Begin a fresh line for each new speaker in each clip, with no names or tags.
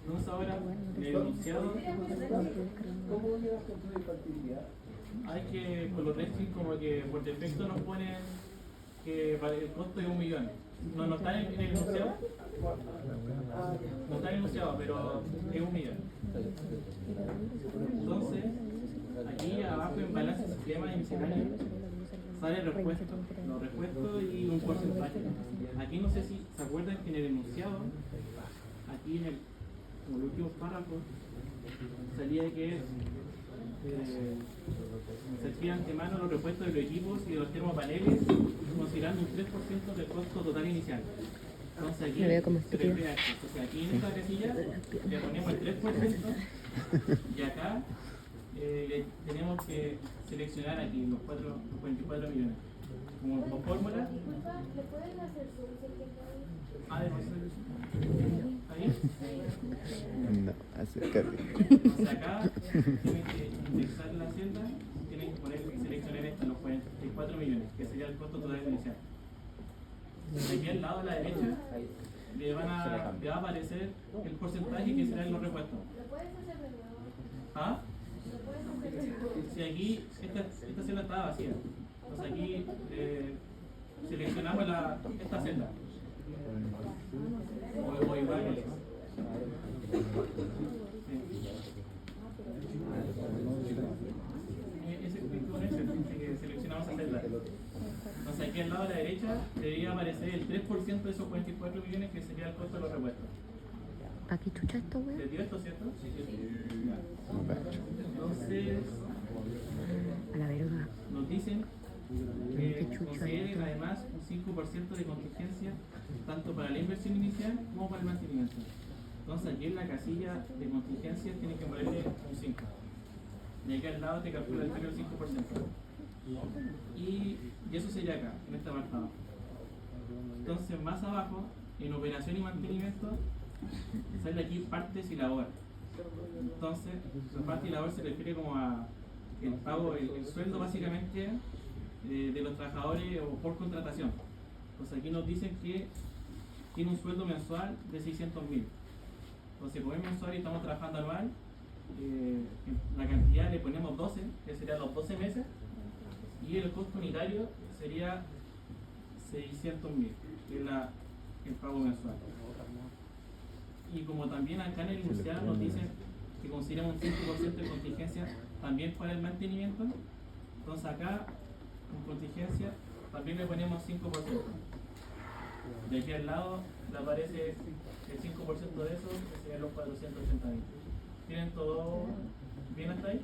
Entonces ahora, en el enunciado,
¿Cómo llegas con tu infantilidad?
hay que, con los déficits como que por defecto nos ponen que el costo es 1 millón. No está en el enunciado, no está en el enunciado, pero es 1 millón. Entonces, aquí abajo en balance sistema y misceláneo sale el repuesto, los repuestos y un porcentaje. Aquí no sé si se acuerdan que en el enunciado, aquí en como el último párrafo, salía que se adquieren de antemano los repuestos de los equipos y de los termopaneles, considerando un 3% del costo total inicial. Entonces aquí se le crea esto. Entonces aquí en esta casilla le ponemos el 3% y acá tenemos que seleccionar aquí los 44 millones. Como por fórmula.
¿Le pueden hacer
Ah, de ¿ahí?
No, acércate.
Entonces acá tienen que indexar la celda, tienen que seleccionar esto, los 44 millones, que sería el costo total inicial. Aquí al lado a la derecha le va a aparecer el porcentaje que será en los repuestos.
¿Lo puedes hacer de nuevo?
¿Ah?
¿Lo puedes hacer de nuevo?
Si aquí esta celda está vacía, entonces aquí seleccionamos esta celda. O igual. Ese clic con ese, que seleccionamos esa celda. Entonces aquí al lado de la derecha debería aparecer el 3% de esos 44 millones que sería el costo de los repuestos.
Aquí chucha esto, güey.
¿Les dio esto, cierto? Sí.
No cacho.
Entonces
A la verga.
nos dicen que consideren además un 5% de contingencia tanto para la inversión inicial como para el mantenimiento. Entonces aquí en la casilla de contingencia tienen que ponerle un 5. Y aquí al lado te calcula el 5%. Y eso sería acá, en esta parte abajo. Entonces más abajo, en operación y mantenimiento, sale aquí partes y labor. Entonces, la parte y labor se refiere como a el pago, el sueldo básicamente de los trabajadores o por contratación. Entonces aquí nos dicen que tiene un sueldo mensual de 600.000. Entonces como es mensual y estamos trabajando anual, la cantidad le ponemos 12, que serían los 12 meses, y el costo unitario sería 600.000, que es el pago mensual. Y como también acá en el enunciado nos dicen que consideran un 5% de contingencia también para el mantenimiento, entonces acá en contingencia también le ponemos 5%. De aquí al lado le aparece el 5% de eso, que serían los 480.000. ¿Tienen todo bien hasta ahí?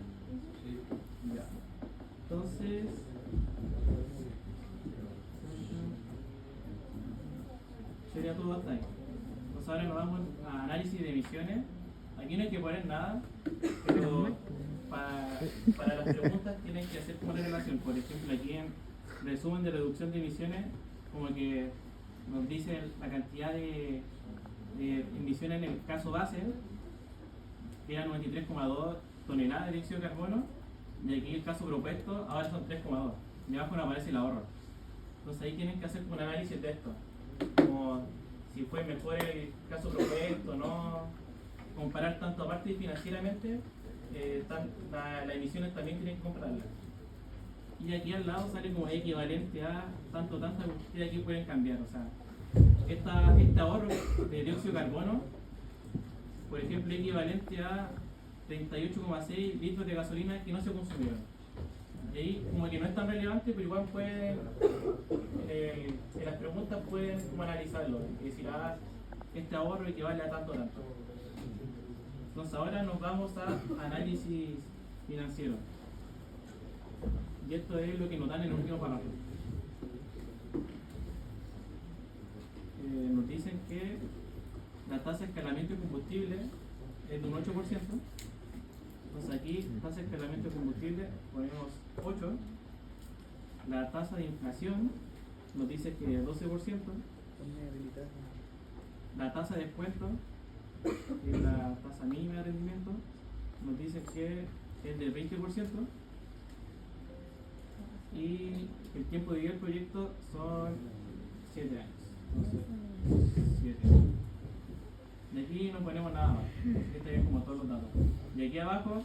Sí. Ya. Entonces, sería todo hasta ahí. Entonces ahora nos vamos a análisis de emisiones. Aquí no hay que poner nada, pero para las preguntas tienen que hacer como la relación. Por ejemplo, aquí en resumen de reducción de emisiones, como que nos dice la cantidad de emisiones en el caso base, que era 93,2 toneladas de dióxido de carbono, y aquí el caso propuesto ahora son 3,2. Y abajo nos aparece el ahorro. Entonces ahí tienen que hacer un análisis de esto, como si fue mejor el caso propuesto, no comparar tanto aparte y financieramente, las emisiones también tienen que comprarlas. Y aquí al lado sale como equivalente a tanto, que ustedes aquí pueden cambiar. O sea, este ahorro de dióxido de carbono, por ejemplo, es equivalente a 38,6 litros de gasolina que no se consumieron. Y ahí como que no es tan relevante, pero igual pueden, en las preguntas pueden como analizarlo y decir, este ahorro equivale a tanto. Entonces ahora nos vamos a análisis financiero. Y esto es lo que nos dan en el último párrafo. Nos dicen que la tasa de escalamiento de combustible es de un 8%. Entonces aquí, tasa de escalamiento de combustible, ponemos 8. La tasa de inflación nos dice que es 12%. La tasa de descuento, que es la tasa mínima de rendimiento, nos dice que es del 20%. Y el tiempo de vida del proyecto son 7 años. Entonces, 7. De aquí aquí no ponemos nada más. Este es como todos los datos. Y aquí abajo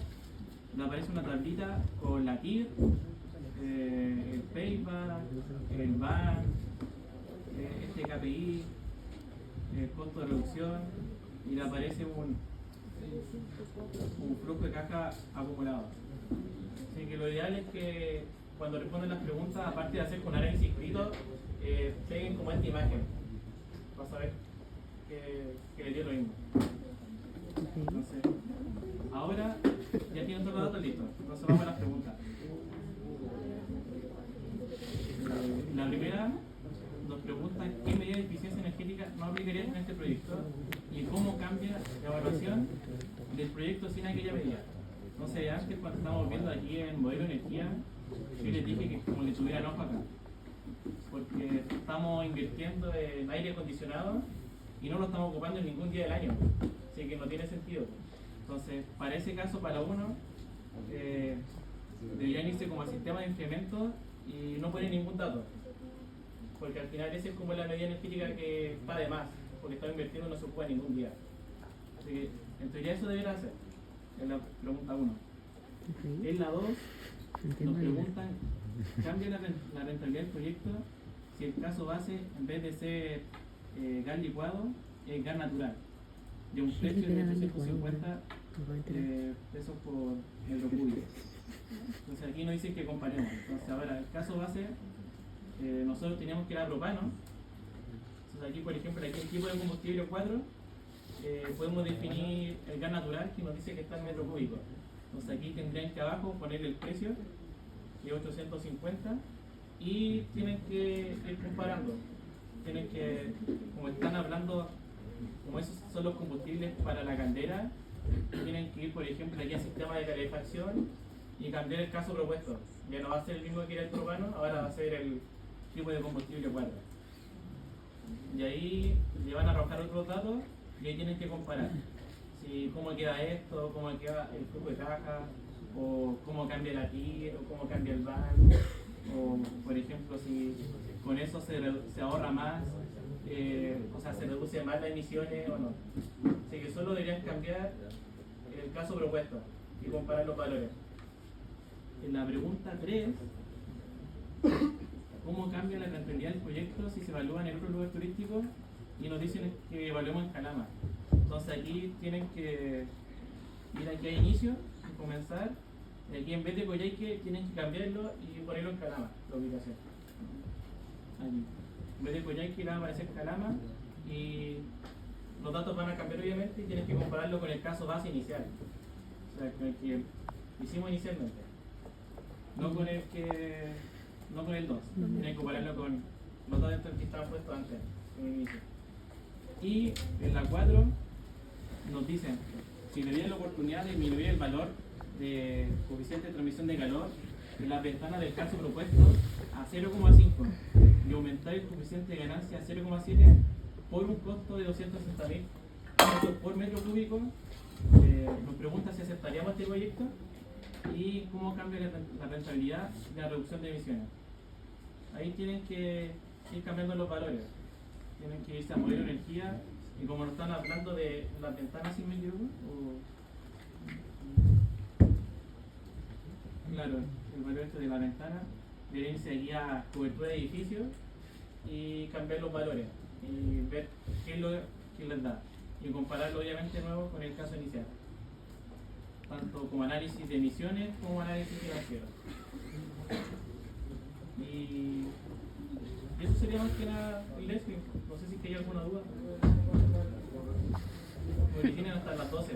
le aparece una tablita con la KIR, el PayPal, el BAN, este KPI, el costo de reducción, y le aparece un flujo de caja acumulado. Así que lo ideal es que cuando responden las preguntas, aparte de hacer con análisis escrito, peguen como esta imagen para saber que le dio lo mismo. Entonces, ahora ya tienen todos los datos listos. Entonces vamos a las preguntas. La primera nos pregunta qué medida de eficiencia energética no aplicaría en este proyecto y cómo cambia la evaluación del proyecto sin aquella medida. Entonces antes, cuando estábamos viendo aquí en modelo de energía, yo les dije que como le tuvieran ojo acá, porque estamos invirtiendo en aire acondicionado y no lo estamos ocupando en ningún día del año, así que no tiene sentido. Entonces, para ese caso, para uno, deberían irse como al sistema de incremento y no poner ningún dato, porque al final esa es como la medida energética que está de más, porque estamos invirtiendo y no se ocupa ningún día. Así que, en teoría, eso debería hacer, en la pregunta 1. En la 2, nos preguntan, ¿cambia la rentabilidad del proyecto si el caso base, en vez de ser gas licuado, es gas natural, de un precio de 850 pesos por metro cúbico? Entonces aquí nos dicen que comparemos. Entonces ahora, el caso base, nosotros teníamos que ir a propano. Entonces aquí, por ejemplo, aquí el tipo de combustible 4, podemos definir el gas natural que nos dice que está en metro cúbico. Entonces aquí tendrían que abajo poner el precio de 850 y tienen que ir comparando. Tienen que, como están hablando, como esos son los combustibles para la caldera, tienen que ir, por ejemplo, aquí al sistema de calefacción y cambiar el caso propuesto. Ya no va a ser el mismo que era el propano, ahora va a ser el tipo de combustible 4. Y ahí le van a arrojar otros datos y ahí tienen que comparar. Si cómo queda esto, cómo queda el flujo de caja, o cómo cambia la TIR, o cómo cambia el BAN, o por ejemplo si con eso se ahorra más, o sea se reduce más las emisiones o no. Así que solo deberían cambiar el caso propuesto y comparar los valores. En la pregunta 3, ¿cómo cambia la rentabilidad del proyecto si se evalúan en otros lugares turísticos? Y nos dicen que evaluemos en Calama. Entonces aquí tienen que ir aquí a inicio y comenzar. Y aquí en vez de Coyhaique tienen que cambiarlo y ponerlo en Calama, la ubicación. Aquí. En vez de Coyhaique le va a aparecer Calama y los datos van a cambiar obviamente y tienen que compararlo con el caso base inicial. O sea, con el que hicimos inicialmente. No con el 2. Tienen que compararlo con los datos que estaban puestos antes, en el inicio. Y en la 4 nos dicen, si le dieran la oportunidad de disminuir el valor de coeficiente de transmisión de calor en las ventanas del caso propuesto a 0,5 y aumentar el coeficiente de ganancia a 0,7 por un costo de 260.000 pesos por metro cúbico, nos pregunta si aceptaríamos este proyecto y cómo cambia la rentabilidad de la reducción de emisiones. Ahí tienen que ir cambiando los valores, tienen que irse a modelo de energía. Y como nos están hablando de las ventanas sin medio, claro, el valor este de la ventana, deben irse aquí a cobertura de edificios y cambiar los valores y ver qué es lo que les da y compararlo obviamente de nuevo con el caso inicial, tanto como análisis de emisiones como análisis financiero. Y eso sería más que nada el Leslie. No sé si hay alguna duda. Porque tienen hasta las 12.